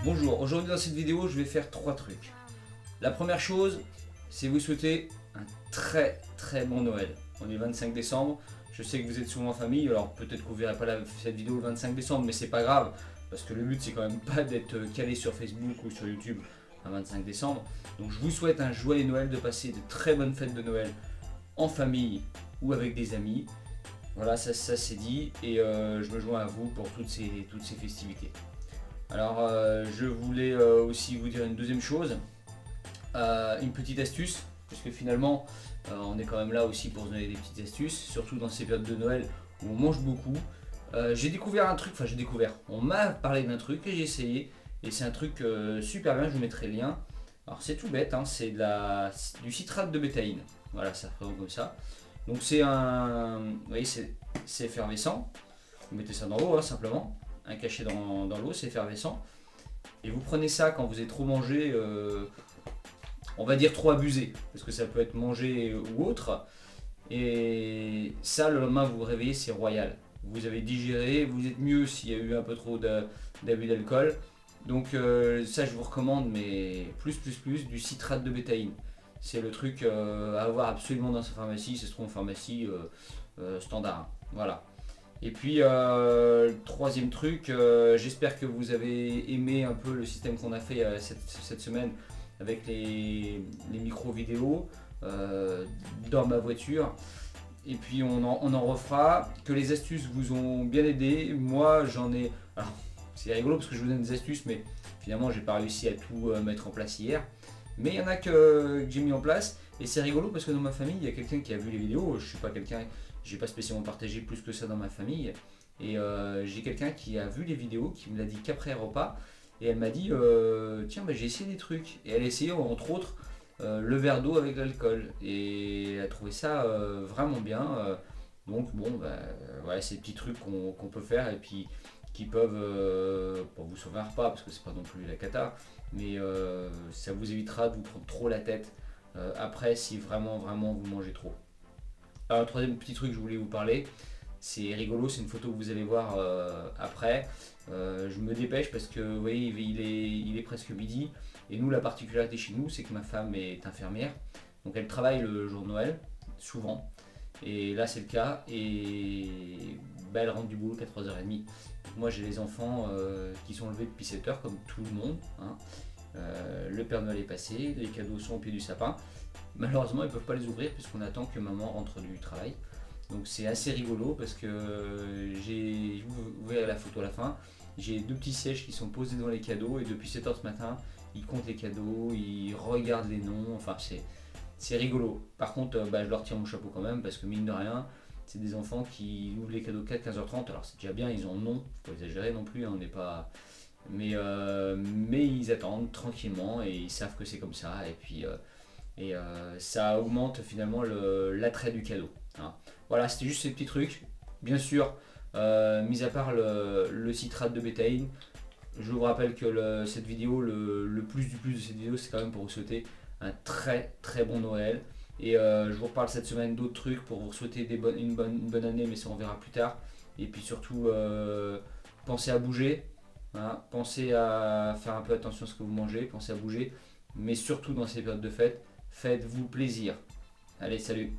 Bonjour, aujourd'hui dans cette vidéo je vais faire 3 trucs. La première chose, c'est vous souhaiter un très bon Noël. On est 25 décembre, je sais que vous êtes souvent en famille, alors peut-être que vous ne verrez pas cette vidéo le 25 décembre, mais c'est pas grave, parce que le but c'est quand même pas d'être calé sur Facebook ou sur YouTube un 25 décembre. Donc je vous souhaite un joyeux Noël, de passer de très bonnes fêtes de Noël en famille ou avec des amis. Voilà, ça c'est dit, et je me joins à vous pour toutes ces festivités. Alors je voulais aussi vous dire une deuxième chose, une petite astuce, parce que finalement on est quand même là aussi pour se donner des petites astuces, surtout dans ces périodes de Noël où on mange beaucoup. J'ai découvert un truc, on m'a parlé d'un truc et j'ai essayé, et c'est un truc super bien, je vous mettrai le lien. Alors c'est tout bête, hein, c'est du citrate de bétaïne, voilà, ça représente comme ça. Donc c'est vous voyez, c'est effervescent, vous mettez ça dans l'eau simplement, un cachet dans l'eau, c'est effervescent. Et vous prenez ça quand vous avez trop mangé, on va dire trop abusé, parce que ça peut être mangé ou autre. Et ça, le lendemain, vous vous réveillez, c'est royal. Vous avez digéré, vous êtes mieux s'il y a eu un peu trop d'abus d'alcool. Donc ça, je vous recommande, mais plus, du citrate de bétaïne. C'est le truc à avoir absolument dans sa pharmacie, ça se trouve en pharmacie standard. Voilà. Et puis troisième truc, j'espère que vous avez aimé un peu le système qu'on a fait cette semaine avec les micro-vidéos dans ma voiture. Et puis on en refera, que les astuces vous ont bien aidé. Moi j'en ai... Alors c'est rigolo parce que je vous donne des astuces, mais finalement j'ai pas réussi à tout mettre en place hier. Mais il y en a que j'ai mis en place, et c'est rigolo parce que dans ma famille il y a quelqu'un qui a vu les vidéos. Je suis pas quelqu'un, j'ai pas spécialement partagé plus que ça dans ma famille, et j'ai quelqu'un qui a vu les vidéos, qui me l'a dit qu'après repas, et elle m'a dit tiens, j'ai essayé des trucs, et elle a essayé entre autres le verre d'eau avec l'alcool, et elle a trouvé ça vraiment bien. Donc bon, voilà, c'est des petits trucs qu'on peut faire, et puis qui peuvent vous sauver un repas, parce que c'est pas non plus la cata, mais ça vous évitera de vous prendre trop la tête après, si vraiment vous mangez trop. Alors, le troisième petit truc que je voulais vous parler, c'est rigolo, c'est une photo que vous allez voir après. Je me dépêche parce que vous voyez, il est presque midi, et nous, la particularité chez nous, c'est que ma femme est infirmière, donc elle travaille le jour de Noël, souvent, et là c'est le cas, et elle rentre du boulot à 4h30. Moi j'ai les enfants qui sont levés depuis 7h comme tout le monde, hein. Le Père Noël est passé, les cadeaux sont au pied du sapin. Malheureusement ils ne peuvent pas les ouvrir puisqu'on attend que maman rentre du travail. Donc c'est assez rigolo parce que vous verrez la photo à la fin, j'ai 2 petits sièges qui sont posés dans les cadeaux, et depuis 7h ce matin ils comptent les cadeaux, ils regardent les noms, enfin c'est rigolo. Par contre je leur tire mon chapeau quand même, parce que mine de rien, c'est des enfants qui ouvrent les cadeaux 15h30, alors c'est déjà bien, ils en ont, faut pas exagérer non plus, hein, on n'est pas... Mais ils attendent tranquillement, et ils savent que c'est comme ça, et puis ça augmente finalement l'attrait du cadeau, hein. Voilà, c'était juste ces petits trucs. Bien sûr, mis à part le citrate de bétaïne, je vous rappelle que cette vidéo, le plus du plus de cette vidéo, c'est quand même pour vous souhaiter un très bon Noël. Et je vous reparle cette semaine d'autres trucs pour vous souhaiter une bonne année, mais ça on verra plus tard. Et puis surtout, pensez à bouger, hein, pensez à faire un peu attention à ce que vous mangez, pensez à bouger, mais surtout dans ces périodes de fête, faites-vous plaisir. Allez, salut!